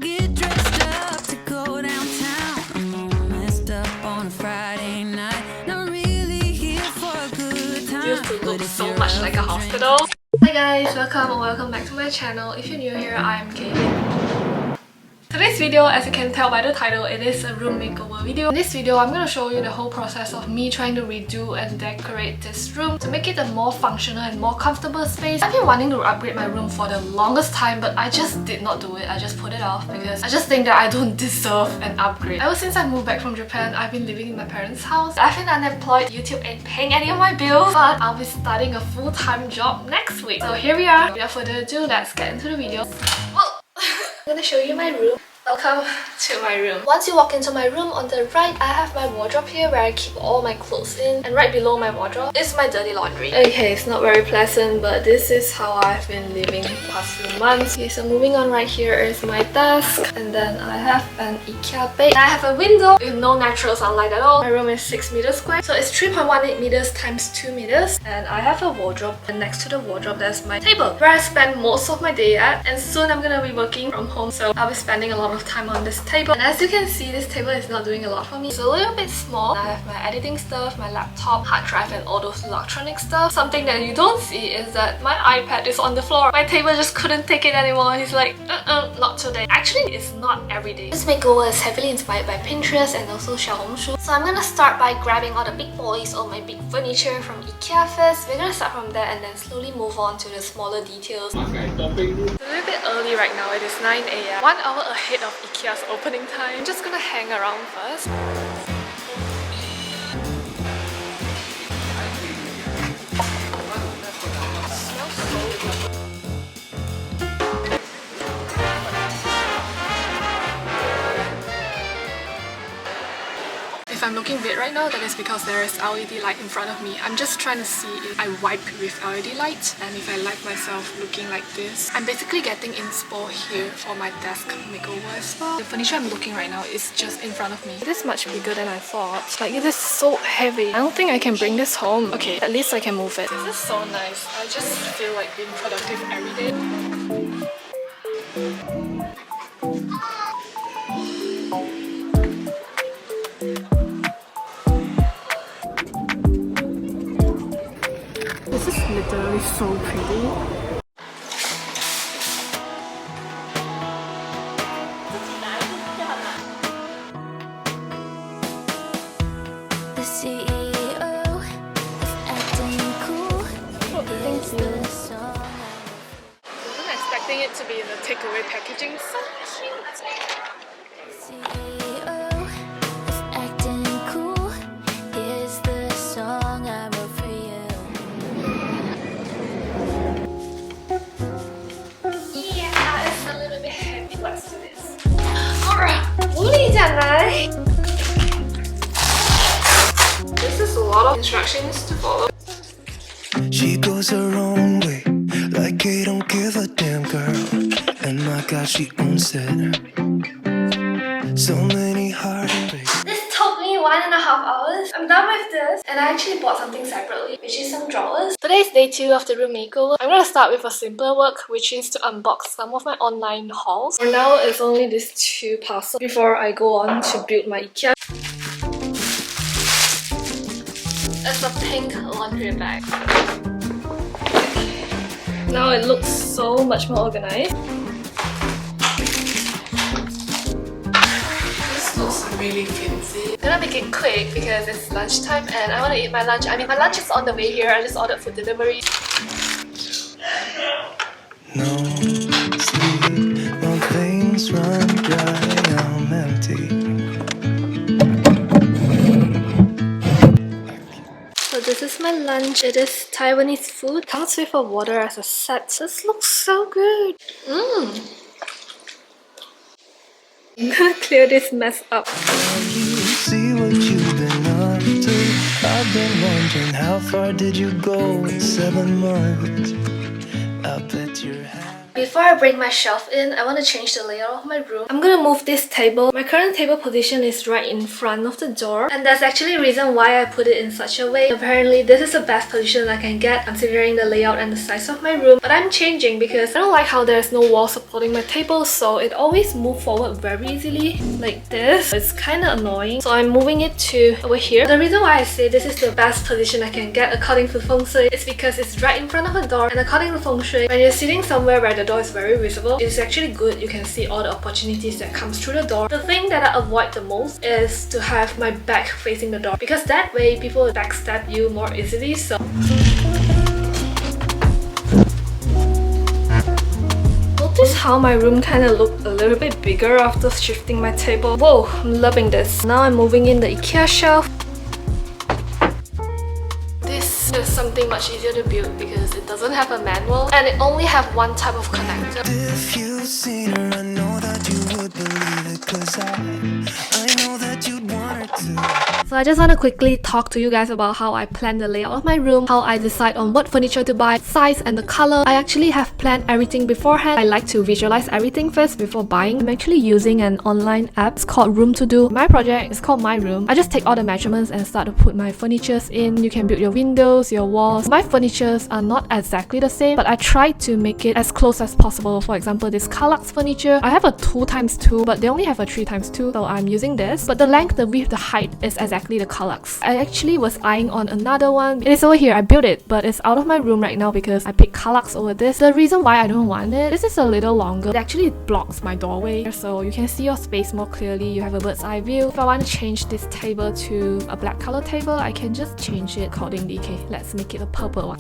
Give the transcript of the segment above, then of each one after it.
get dressed up to go downtown. I'm messed up on a Friday night. Not really here for a good time. Used to look so much like a hospital. Hi guys, welcome back to my channel. If you're new here, I'm Kaylyn. Today's video, as you can tell by the title, it is a room makeover video. In this video, I'm going to show you the whole process of me trying to redo and decorate this room to make it a more functional and more comfortable space. I've been wanting to upgrade my room for the longest time, but I just did not do it. I just put it off because I just think that I don't deserve an upgrade. Ever since I moved back from Japan, I've been living in my parents' house. I've been unemployed, YouTube ain't paying any of my bills, but I'll be starting a full-time job next week. So here we are. Without further ado, let's get into the video. I'm gonna show you my room. Welcome to my room. Once you walk into my room, on the right, I have my wardrobe here where I keep all my clothes in. And right below my wardrobe is my dirty laundry. Okay, it's not very pleasant, but this is how I've been living the past few months. Okay, so moving on, right here is my desk. And then I have an IKEA bed. I have a window with no natural sunlight at all. My room is 6 meters square. So it's 3.18 meters times 2 meters. And I have a wardrobe. And next to the wardrobe, there's my table where I spend most of my day at. And soon I'm gonna be working from home. So I'll be spending a lot of time on this table, and as you can see, this table is not doing a lot for me. It's a little bit small. I have my editing stuff, my laptop, hard drive, and all those electronic stuff. Something that you don't see is that my iPad is on the floor. My table just couldn't take it anymore. He's like, not today. Actually, it's not every day. This makeover is heavily inspired by Pinterest and also Xiaohongshu. So I'm gonna start by grabbing all the big boys, all my big furniture from IKEA first. We're gonna start from there and then slowly move on to the smaller details. It's a little bit early right now. It is 9 AM. 1 hour ahead of IKEA's opening time. I'm just gonna hang around first. Smells so good. If I'm looking red right now, that is because there is LED light in front of me. I'm just trying to see if I wipe with LED light and if I like myself looking like this. I'm basically getting inspo here for my desk makeover as well. The furniture I'm looking right now is just in front of me. It is much bigger than I thought. Like, it is so heavy. I don't think I can bring this home. Okay, at least I can move it. This is so nice. I just feel like being productive every day. This is literally so pretty. The CEO is acting cool. Thank you. I wasn't expecting it to be in the takeaway packaging. So cute. CEO is acting cool. Here's the song I wrote for you. Yeah, it's a little bit heavy. Let's do this. Alright, 물이잖아. This is a lot of instructions to follow. She goes her own way, like they don't give a damn girl. And my God, she owns it. So many heartbreaks. This took me 1.5 hours. I'm done with this. And I actually bought something separately, which is some drawers. Today is day 2 of the room makeover. I'm gonna start with a simpler work, which is to unbox some of my online hauls. For now, it's only these 2 parcels before I go on to build my IKEA. It's a pink laundry bag. Now it looks so much more organized. This looks really fancy. I'm gonna make it quick because it's lunchtime and I want to eat my lunch. I mean, my lunch is on the way here. I just ordered food delivery. No sleep, my veins run dry, I'm empty. So this is my lunch. It is Taiwanese food. Comes with a water as a set. This looks so good. I'm gonna clear this mess up. See what you've been up to. I've been wondering, how far did you go in 7 months? I bet you're happy. Before I bring my shelf in, I want to change the layout of my room. I'm gonna move this table. My current table position is right in front of the door, and there's actually a reason why I put it in such a way. Apparently, this is the best position I can get considering the layout and the size of my room. But I'm changing because I don't like how there's no wall supporting my table, so it always moves forward very easily like this. It's kind of annoying, so I'm moving it to over here. The reason why I say this is the best position I can get according to Feng Shui is because it's right in front of a door, and according to Feng Shui, when you're sitting somewhere where the door is very visible, it's actually good. You can see all the opportunities that comes through the door. The thing that I avoid the most is to have my back facing the door, because that way people will backstab you more easily. So notice how my room kind of looked a little bit bigger after shifting my table. Whoa, I'm loving this. Now I'm moving in the IKEA shelf. This is something much easier to build because it doesn't have a manual and it only have one type of connector. If you've seen her, I know that you would believe it, 'cause I know that you'd want her to. So I just want to quickly talk to you guys about how I plan the layout of my room, how I decide on what furniture to buy, size and the color. I actually have planned everything beforehand. I like to visualize everything first before buying. I'm actually using an online app. It's called Room To Do. My project is called My Room. I just take all the measurements and start to put my furnitures in. You can build your windows, your walls. My furnitures are not exactly the same, but I try to make it as close as possible. For example, this Kaylyn's furniture, I have a 2x2, but they only have a 3x2, so I'm using this. But the length, the width, the height is exactly the Kaylyn's. I actually was eyeing on another one. It is over here. I built it, but it's out of my room right now because I picked Kaylyn's over this. The reason why I don't want it, this is a little longer. It actually blocks my doorway, so you can see your space more clearly. You have a bird's eye view. If I want to change this table to a black color table, I can just change it accordingly. Okay, let's make it a purple one.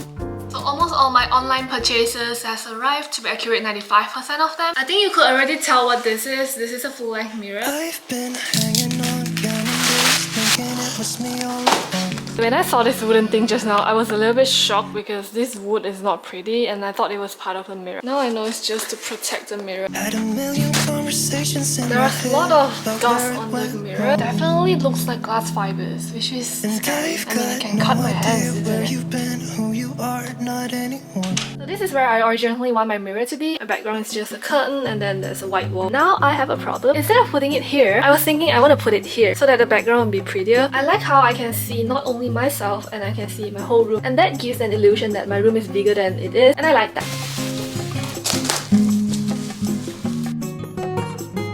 So almost all my online purchases has arrived. To be accurate, 95% of them. I think you could already tell what this is. This is a full-length mirror. I've been hanging on, counting days, thinking it was me all along. When I saw this wooden thing just now, I was a little bit shocked because this wood is not pretty and I thought it was part of the mirror. Now I know it's just to protect the mirror. Had a million conversations in There my are a lot of head dust about on where the I mirror. Definitely looks like glass fibers, which is scary. I mean, it can cut my hands, isn't where it? you've been, who you are, not anyone. So this is where I originally want my mirror to be. My background is just a curtain and then there's a white wall. Now I have a problem. Instead of putting it here, I was thinking I want to put it here so that the background will be prettier. I like how I can see not only myself and I can see my whole room, and that gives an illusion that my room is bigger than it is, and I like that.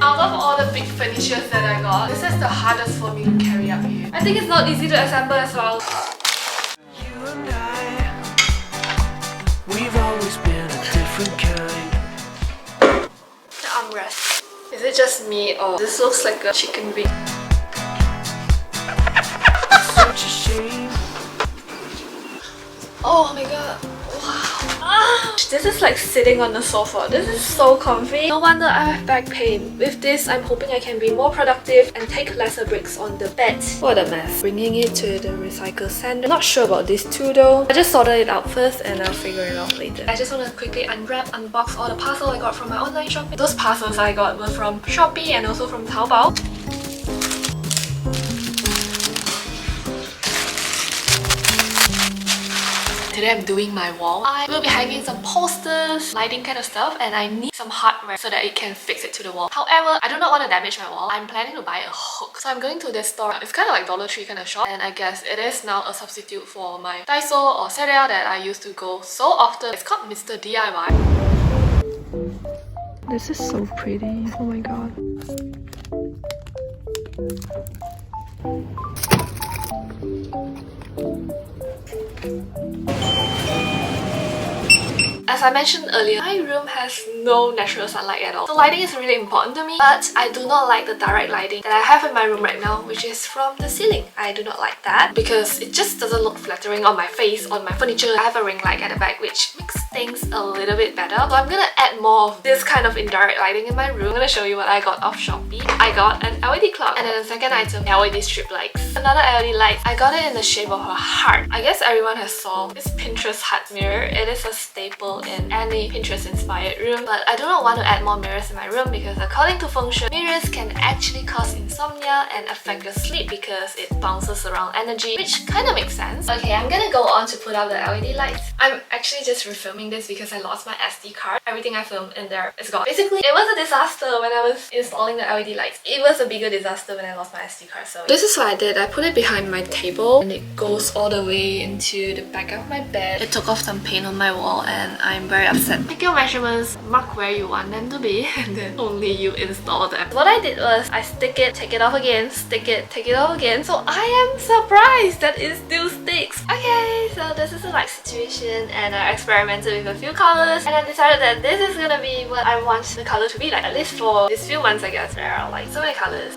Out of all the big furnitures that I got, this is the hardest for me to carry up here. I think it's not easy to assemble as well. You and I, we've always been a different kind. The armrest. Is it just me or this looks like a chicken wing? Such a shame. Oh my god. Wow. Ah, this is like sitting on the sofa. This is so comfy. No wonder I have back pain. With this, I'm hoping I can be more productive and take lesser breaks on the bed. What a mess. Bringing it to the recycle center. Not sure about this too though. I just sorted it out first and I'll figure it out later. I just want to quickly unbox all the parcels I got from my online shopping. Those parcels I got were from Shopee and also from Taobao. Today I'm doing my wall. I will be hanging some posters, lighting kind of stuff, and I need some hardware so that it can fix it to the wall. However, I do not want to damage my wall. I'm planning to buy a hook. So I'm going to this store. It's kind of like Dollar Tree kind of shop, and I guess it is now a substitute for my Daiso or Seria that I used to go so often. It's called Mr. DIY. This is so pretty. Oh my god. As I mentioned earlier, my room has no natural sunlight at all. So lighting is really important to me, but I do not like the direct lighting that I have in my room right now, which is from the ceiling. I do not like that because it just doesn't look flattering on my face, on my furniture. I have a ring light at the back which makes things a little bit better. So I'm gonna add more of this kind of indirect lighting in my room. I'm gonna show you what I got off Shopee. I got an LED clock, and then the second item, LED strip lights. Another LED light, I got it in the shape of a heart. I guess everyone has saw this Pinterest heart mirror. It is a staple in in any Pinterest inspired room. But I do not want to add more mirrors in my room because according to feng shui, mirrors can actually cause insomnia and affect your sleep because it bounces around energy, which kind of makes sense. Okay, I'm gonna go on to put out the LED lights. I'm actually just refilming this because I lost my SD card. Everything I filmed in there is gone. Basically, it was a disaster when I was installing the LED lights. It was a bigger disaster when I lost my SD card. So this is what I did. I put it behind my table and it goes all the way into the back of my bed. It took off some paint on my wall and I'm very upset. Take your measurements, mark where you want them to be, and then only you install them. What I did was I stick it, take it off again, stick it, take it off again. So I am surprised that it still sticks. Okay, so this is a light situation and I experimented with a few colors and I decided that this is gonna be what I want the color to be like, at least for these few months I guess. There are like so many colors.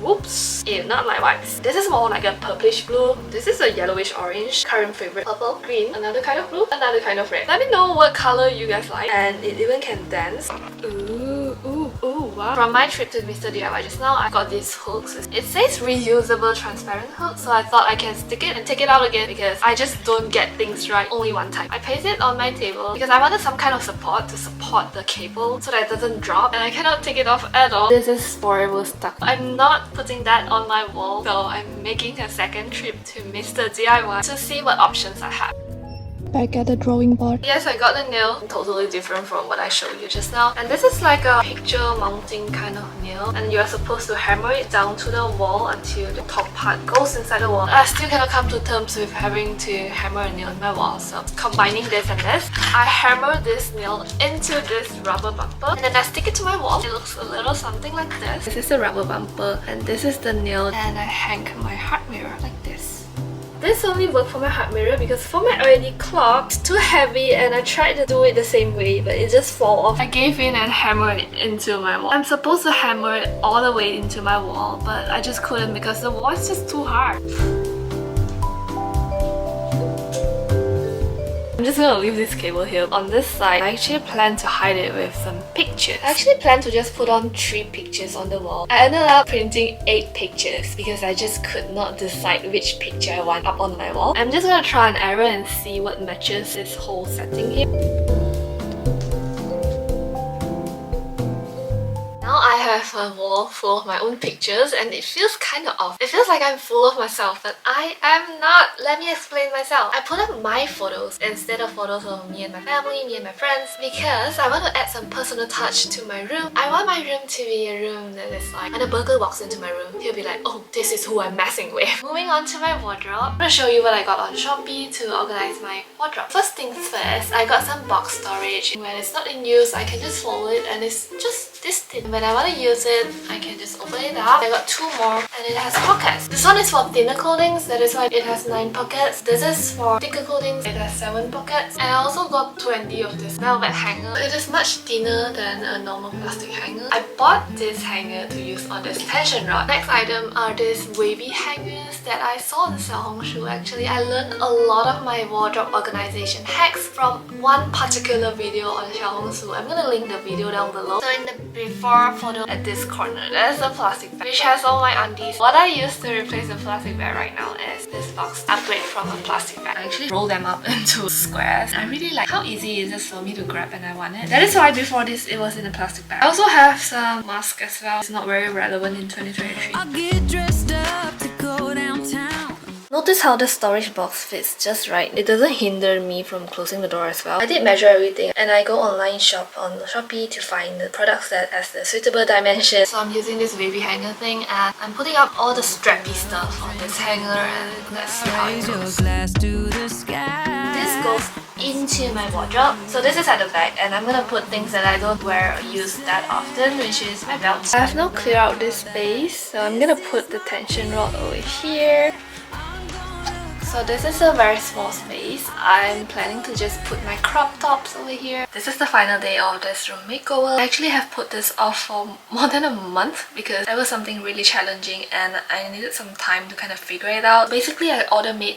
Whoops! Ew, not my vibes. This is more like a purplish blue. This is a yellowish orange. Current favorite. Purple, green, another kind of blue, another kind of red. Let me know what color you guys like. And it even can dance. Ooh, ooh, ooh, wow. From my trip to Mr. DIY just now, I got these hooks. It says reusable transparent hook, so I thought I can stick it and take it out again because I just don't get things right only one time. I placed it on my table because I wanted some kind of support to support the cable so that it doesn't drop, and I cannot take it off at all. This is forever stuck. I'm not putting that on my wall, so I'm making a second trip to Mr. DIY to see what options I have. Back at the drawing board. Yes, I got the nail. Totally different from what I showed you just now. And this is like a picture mounting kind of nail. And you're supposed to hammer it down to the wall until the top part goes inside the wall. I still cannot come to terms with having to hammer a nail in my wall. So combining this and this, I hammer this nail into this rubber bumper. And then I stick it to my wall. It looks a little something like this. This is the rubber bumper and this is the nail. And I hang my heart mirror like this. This only worked for my heart mirror because for my LED clock, it's too heavy and I tried to do it the same way but it just fall off. I gave in and hammered it into my wall. I'm supposed to hammer it all the way into my wall but I just couldn't because the wall is just too hard. I'm just gonna leave this cable here. On this side, I actually plan to hide it with some pictures. I actually plan to just put on 3 pictures on the wall. I ended up printing 8 pictures because I just could not decide which picture I want up on my wall. I'm just gonna try and error and see what matches this whole setting here. Now I have a wall full of my own pictures and it feels kind of off. It feels like I'm full of myself, but I am not. Let me explain myself. I put up my photos instead of photos of me and my family, me and my friends, because I want to add some personal touch to my room. I want my room to be a room that is like, when a burglar walks into my room, he'll be like, oh, this is who I'm messing with. Moving on to my wardrobe, I'm gonna show you what I got on Shopee to organize my wardrobe. First things first, I got some box storage. When it's not in use, I can just fold it and it's just this thin. When I want to use it, I can just open it up. I got 2 more and it has pockets. This one is for thinner clothings, that is why it has 9 pockets. This is for thicker clothings, it has 7 pockets. And I also got 20 of this velvet hanger. It is much thinner than a normal plastic hanger. I bought this hanger to use on this tension rod. Next item are these wavy hangers that I saw on Xiaohongshu. Actually, I learned a lot of my wardrobe organization hacks from one particular video on Xiaohongshu. I'm gonna link the video down below. So in the before photo at this corner, there's a plastic bag which has all my undies. What I use to replace the plastic bag right now is this box upgrade from a plastic bag. I actually roll them up into squares. I really like how easy it is for me to grab when I want it. That is why before this it was in a plastic bag. I also have some mask as well. It's not very relevant in 2023. I'll get dressed up to go downtown. Notice how the storage box fits just right. It doesn't hinder me from closing the door as well. I did measure everything and I go online shop on Shopee to find the products that has the suitable dimensions. So I'm using this wavy hanger thing and I'm putting up all the strappy stuff on this hanger and let's see how it goes. This goes into my wardrobe. So this is at the back and I'm gonna put things that I don't wear or use that often, which is my belt. I have now cleared out this space, so I'm gonna put the tension rod over here. So this is a very small space. I'm planning to just put my crop tops over here. This is the final day of this room makeover. I actually have put this off for more than a month because that was something really challenging and I needed some time to kind of figure it out. Basically, I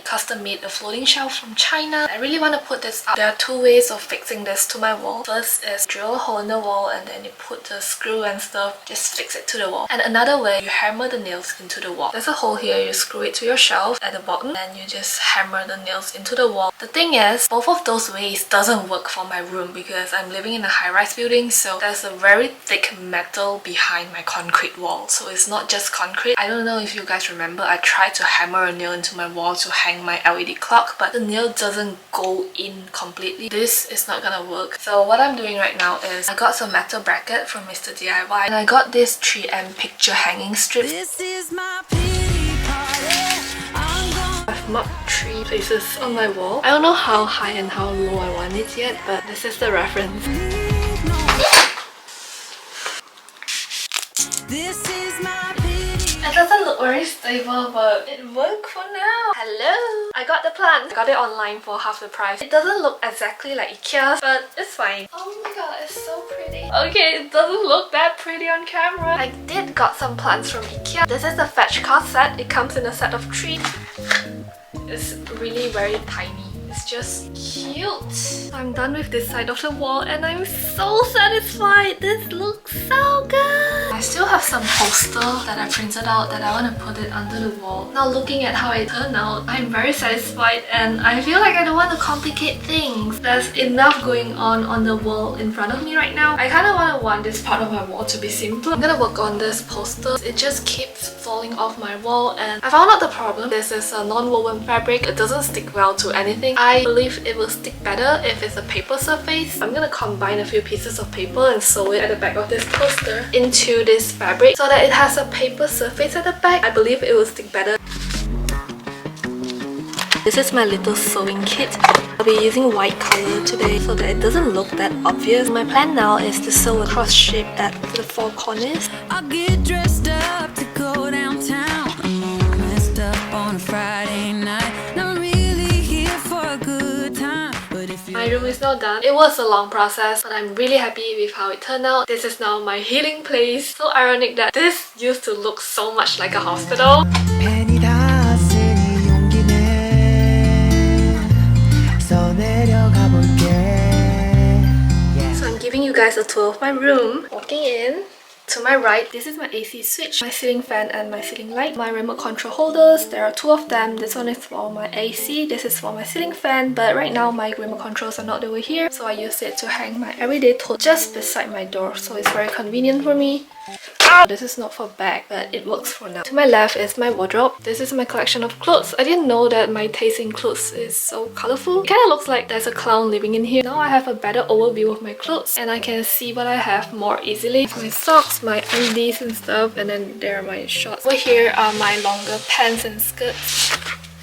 custom made a floating shelf from China. I really want to put this up. There are 2 ways of fixing this to my wall. First is drill a hole in the wall and then you put the screw and stuff, just fix it to the wall. And another way, you hammer the nails into the wall. There's a hole here, you screw it to your shelf at the bottom and you just just hammer the nails into the wall. The thing is, both of those ways doesn't work for my room because I'm living in a high-rise building, so there's a very thick metal behind my concrete wall. So it's not just concrete. I don't know if you guys remember, I tried to hammer a nail into my wall to hang my LED clock, but the nail doesn't go in completely. This is not gonna work. So what I'm doing right now is I got some metal bracket from Mr. DIY and I got this 3M picture hanging strip. This is my pity party. I'm gonna I've marked 3 places on my wall. I don't know how high and how low I want it yet, but this is the reference. leave no. This is my pity. It doesn't look very stable, but it worked for now. Hello! I got the plant. I got it online for half the price. It doesn't look exactly like IKEA, but it's fine. Oh my god, it's so pretty. Okay, it doesn't look that pretty on camera. I did got some plants from IKEA. This is the fetch cast set. It comes in a set of 3. It's really very tiny. It's just cute. I'm done with this side of the wall and I'm so satisfied. This looks so good. I still have some posters that I printed out that I want to put it under the wall. Now looking at how it turned out, I'm very satisfied and I feel like I don't want to complicate things. There's enough going on the wall in front of me right now. I kind of want this part of my wall to be simple. I'm gonna work on this poster. It just keeps falling off my wall and I found out the problem. This is a non-woven fabric. It doesn't stick well to anything. I believe it will stick better if it's a paper surface. I'm gonna combine a few pieces of paper and sew it at the back of this poster into this fabric so that it has a paper surface at the back. I believe it will stick better. This is my little sewing kit. I'll be using white color today so that it doesn't look that obvious. My plan now is to sew a cross shape at the 4 corners. I get dressed up to go downtown. I'm all messed up on a Friday night. Not really here for a good time. But if you My room is now done. It was a long process, but I'm really happy with how it turned out. This is now my healing place. So ironic that this used to look so much like a hospital. 펜이 닿았으니 용기 내 써내려가 볼게. So I'm giving you guys a tour of my room. Walking in. To my right, this is my AC switch, my ceiling fan and my ceiling light. My remote control holders, there are 2 of them. This one is for my AC, this is for my ceiling fan. But right now my remote controls are not over here, so I use it to hang my everyday tote just beside my door. So it's very convenient for me. This is not for bag, but it works for now. To my left is my wardrobe. This is my collection of clothes. I didn't know that my taste in clothes is so colorful. It kind of looks like there's a clown living in here. Now I have a better overview of my clothes and I can see what I have more easily. My socks, my undies and stuff, and then there are my shorts. Over here are my longer pants and skirts.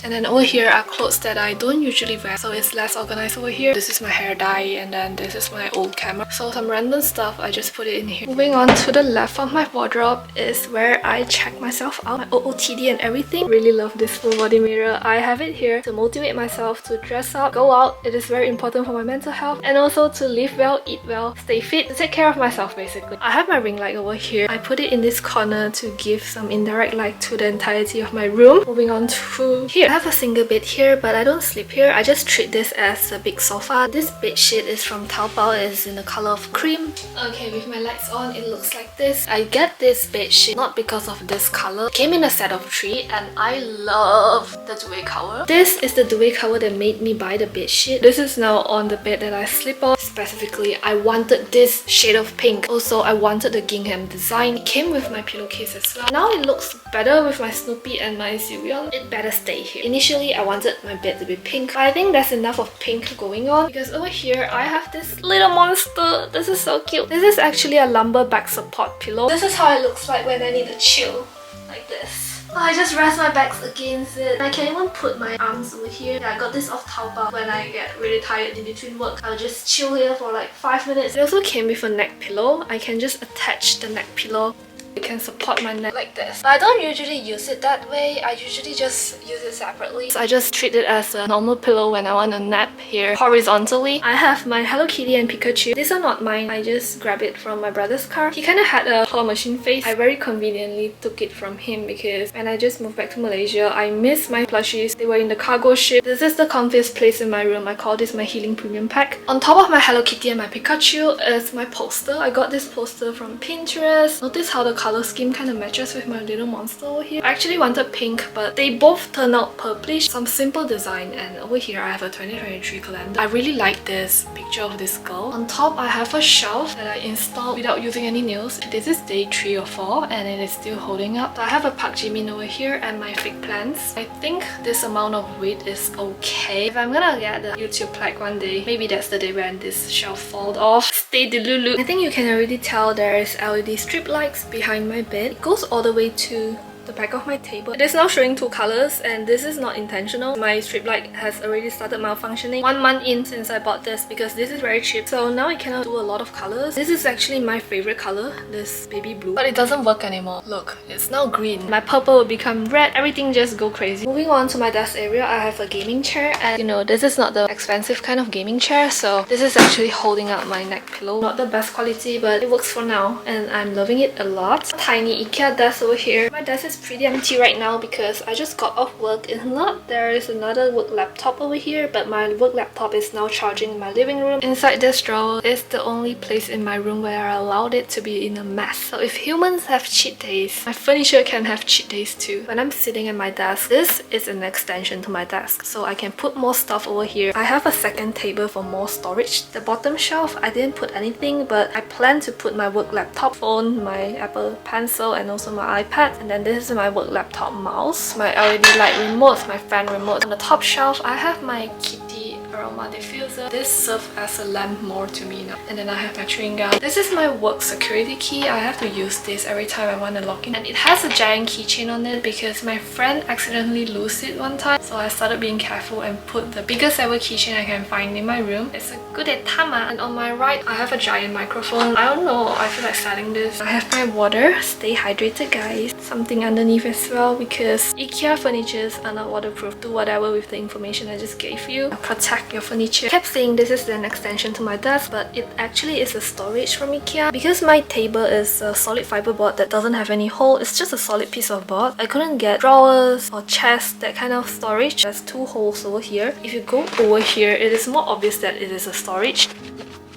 And then over here are clothes that I don't usually wear, so it's less organized over here. This is my hair dye and then this is my old camera. So some random stuff, I just put it in here. Moving on to the left of my wardrobe is where I check myself out. My OOTD and everything. Really love this full body mirror. I have it here to motivate myself to dress up, go out. It is very important for my mental health and also to live well, eat well, stay fit, to take care of myself basically. I have my ring light over here. I put it in this corner to give some indirect light to the entirety of my room. Moving on to here. I have a single bed here, but I don't sleep here. I just treat this as a big sofa. This bed sheet is from Taobao. It's in the color of cream. Okay, with my lights on, it looks like this. I get this bed sheet not because of this color. It came in a set of 3 and I love the duvet cover. This is the duvet cover that made me buy the bed sheet. This is now on the bed that I sleep on. Specifically, I wanted this shade of pink. Also, I wanted the gingham design. It came with my pillowcase as well. Now it looks better with my Snoopy and my cereal. It better stay here. Initially, I wanted my bed to be pink, but I think there's enough of pink going on because over here I have this little monster. This is so cute. This is actually a lumbar back support pillow. This is how it looks like when I need to chill, like this. I just rest my back against it. I can even put my arms over here. Yeah, I got this off Taobao. When I get really tired in between work, I'll just chill here for like 5 minutes. It also came with a neck pillow. I can just attach the neck pillow. It can support my neck like this. But I don't usually use it that way. I usually just use it separately. So I just treat it as a normal pillow when I want to nap here horizontally. I have my Hello Kitty and Pikachu. These are not mine. I just grabbed it from my brother's car. He kind of had a claw machine face. I very conveniently took it from him because when I just moved back to Malaysia, I missed my plushies. They were in the cargo ship. This is the comfiest place in my room. I call this my healing premium pack. On top of my Hello Kitty and my Pikachu is my poster. I got this poster from Pinterest. Notice how the color scheme kind of matches with my little monster over here. I actually wanted pink, but they both turned out purplish. Some simple design, and over here I have a 2023 calendar. I really like this picture of this girl. On top I have a shelf that I installed without using any nails. This is day 3 or 4 and it is still holding up. So I have a Park Jimin over here and my fake plants. I think this amount of weight is okay. If I'm gonna get the YouTube plaque one day, maybe that's the day when this shelf falls off. Stay delulu. I think you can already tell there is LED strip lights behind my bed. It goes all the way to the back of my table. It is now showing 2 colors and this is not intentional. My strip light has already started malfunctioning 1 month in since I bought this because this is very cheap. So now I cannot do a lot of colors. This is actually my favorite color, this baby blue. But it doesn't work anymore. Look, it's now green. My purple will become red. Everything just go crazy. Moving on to my desk area, I have a gaming chair and you know, this is not the expensive kind of gaming chair. So this is actually holding up my neck pillow. Not the best quality, but it works for now and I'm loving it a lot. Tiny IKEA desk over here. My desk is pretty empty right now because I just got off work. If not, there is another work laptop over here, but my work laptop is now charging in my living room. Inside this drawer is the only place in my room where I allowed it to be in a mess. So if humans have cheat days, my furniture can have cheat days too. When I'm sitting at my desk, this is an extension to my desk, so I can put more stuff over here. I have a second table for more storage. The bottom shelf, I didn't put anything, but I plan to put my work laptop, phone, my Apple Pencil, and also my iPad. And then this is my work laptop mouse, my LED light remote, my fan remote. On the top shelf, I have my Kitty aroma diffuser. This serves as a lamp more to me now. And then I have my chewing gum. This is my work security key. I have to use this every time I want to log in. And it has a giant keychain on it because my friend accidentally lost it one time. So I started being careful and put the biggest ever keychain I can find in my room. It's a good tama. And on my right, I have a giant microphone. I don't know, I feel like selling this. I have my water. Stay hydrated, guys. Something underneath as well because IKEA furnitures are not waterproof. Do whatever with the information I just gave you. Protect your furniture. I kept saying this is an extension to my desk, but it actually is a storage from IKEA. Because my table is a solid fiber board that doesn't have any hole, it's just a solid piece of board. I couldn't get drawers or chests, that kind of storage. There's 2 holes over here. If you go over here, it is more obvious that it is a storage.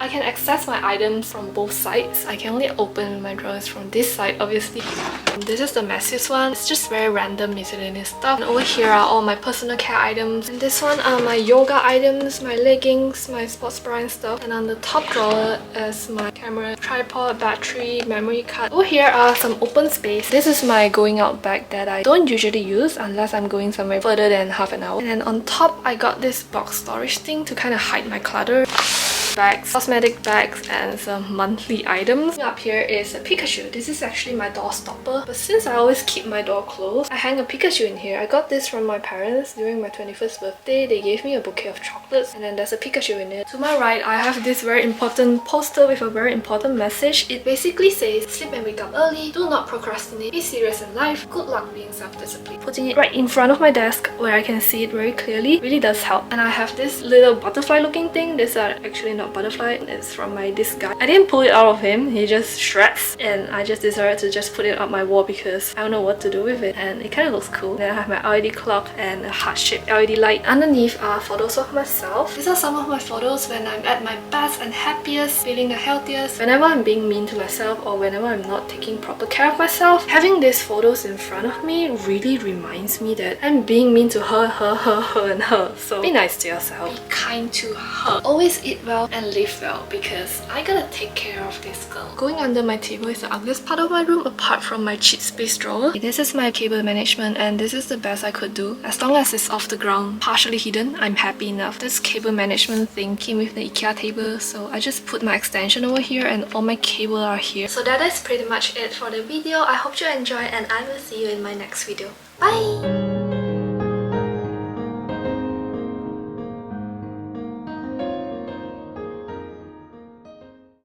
I can access my items from both sides. I can only open my drawers from this side, obviously. And this is the messiest one. It's just very random miscellaneous stuff. And over here are all my personal care items. And this one are my yoga items, my leggings, my sports bra and stuff. And on the top drawer is my camera, tripod, battery, memory card. Over here are some open space. This is my going out bag that I don't usually use unless I'm going somewhere further than half an hour. And then on top, I got this box storage thing to kind of hide my clutter. Bags, cosmetic bags, and some monthly items. Up here is a Pikachu. This is actually my door stopper, but since I always keep my door closed, I hang a Pikachu in here. I got this from my parents during my 21st birthday. They gave me a bouquet of chocolates and then there's a Pikachu in it. To my right, I have this very important poster with a very important message. It basically says, sleep and wake up early, do not procrastinate, be serious in life, good luck being self-disciplined. Putting it right in front of my desk where I can see it very clearly really does help. And I have this little butterfly looking thing. These are actually not butterfly. It's from this guy. I didn't pull it out of him. He just shreds, and I just decided to just put it on my wall because I don't know what to do with it, and it kind of looks cool. Then I have my LED clock and a heart-shaped LED light. Underneath are photos of myself. These are some of my photos when I'm at my best and happiest, feeling the healthiest. Whenever I'm being mean to myself or whenever I'm not taking proper care of myself, having these photos in front of me really reminds me that I'm being mean to her, and her. So be nice to yourself. Be kind to her. Always eat well and live well because I gotta take care of this girl. Going under my table is the ugliest part of my room apart from my cheat space drawer. This is my cable management and this is the best I could do. As long as it's off the ground, partially hidden, I'm happy enough. This cable management thing came with the IKEA table, so I just put my extension over here and all my cable are here. So that is pretty much it for the video. I hope you enjoyed and I will see you in my next video. Bye!